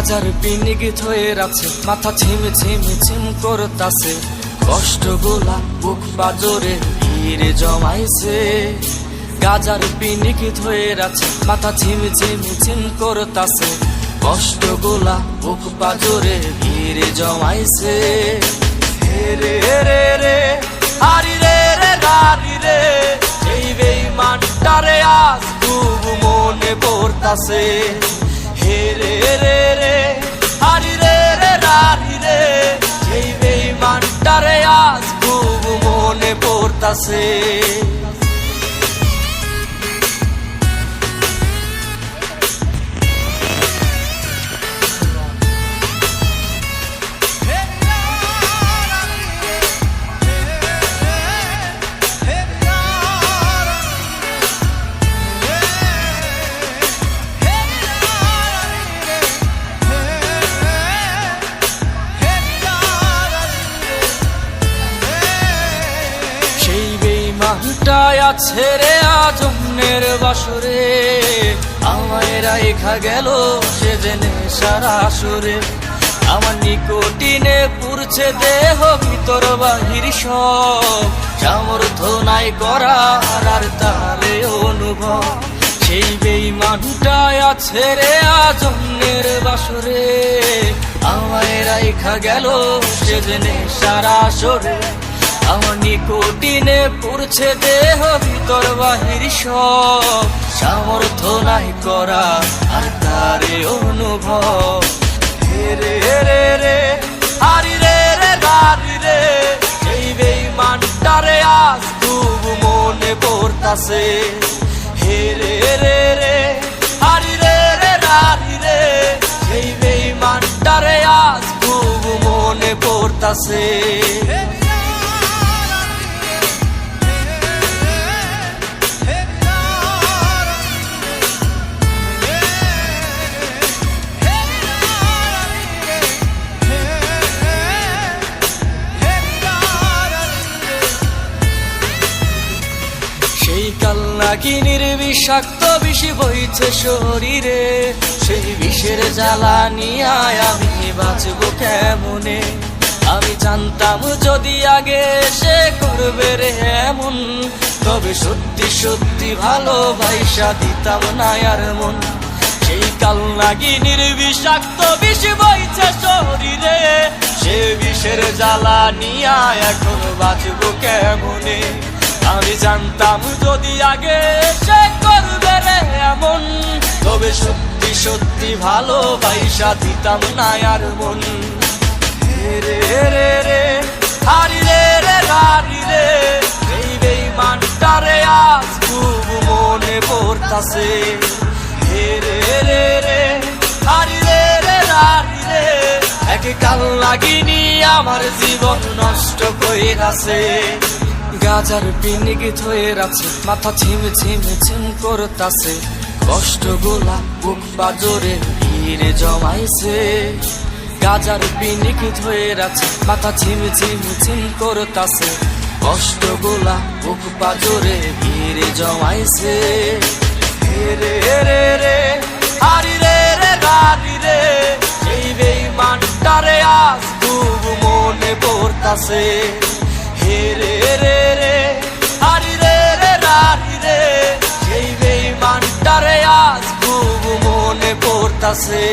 গাজার পিনিক হয়ে আছে, মাথা ঝিম ঝিম ঝিম করতাছে, কষ্টগুলা বুক পাজরে ভিড়ে জমাইছে। গাজার পিনিক হয়ে আছে, মাথা ঝিম ঝিম ঝিম করতাছে, কষ্টগুলা বুক পাজরে ভিড়ে জমাইছে। হে রে রে রে হারি রে রে রারি রে, এই বেঈমানটারে আজ খুব মনে পড়তাছে। হে রে রে রে হারি রে রে রারি রে, এই বেঈমানটারে আজ খুব মনে পড়তাছে। বেঈমানটাই আছে রে আজ অন্যের বাসরে, আমায় রাইখা গেল সে জেনে সারা আসরে। আমার নিকটিনে পুরছে দেহ ভিতর বাহির সব, সামর্থ্য নাই করার আর তারে অনুভব। সেই বেঈমানটাই আছে রে আজ অন্যের বাসরে, আমায় রাইখা গেল সে জেনে সারা আসরে। আমার নিকটিনে পুরছে দেহ ভিতর বাহির সব, সামর্থ্য নাই করা আর তারে অনুভব। হে রে রে রে হারি রে রে রারি রে, এই বেঈমানটারে আজ খুব মনে পড়তাছে। হে রে রে রে হারি রে রে রারি রে, এই বেঈমানটারে আজ খুব মনে পড়তাছে। সেই কালনাগিনীর বিষাক্ত বিষ বইছে শরীরে, সেই বিষের জ্বালা নিয়ে আমি বাঁচবো কেমনে। আমি জানতাম যদি আগে সে করবে রে এমন, তবে সত্যি সত্যি ভালোবাসা দিতাম না আর মন। সেই কালনাগিনীর বিষাক্ত বিষ বইছে শরীরে, সে বিষের জ্বালা নিয়ে এখন বাঁচবো কেমনে। আমি জানতাম যদি আগে সে করবে রে এমন, তবে সত্যি সত্যি ভালোবাসা দিতাম না আর মন। হে রে রে রে হারি রে রে রারি রে, এই বেঈমানটারে আজ খুব মনে পড়তাছে। হে রে রে রে হারি রে রে রারি রে, এক কালনাগিনী আমার জীবন নষ্ট কইরাছে। গাজার পিনিক হয়ে আছে, মাথা ঝিম ঝিম ঝিম করতাছে, কষ্টগুলা বুক পাজরে ভিড়ে জমাইছে। গাজার পিনিক হয়ে আছে, মাথা ঝিম ঝিম ঝিম করতাছে, কষ্টগুলা বুক পাজরে ভিড়ে জমাইছে। হে রে রে রে হারি রে রে রারি রে, এই বেঈমানটারে আজ খুব মনে পড়তাছে। হে রে রে রে হারি রে রে রারি রে, এই বেঈমানটারে আজ খুব মনে পড়তাছে।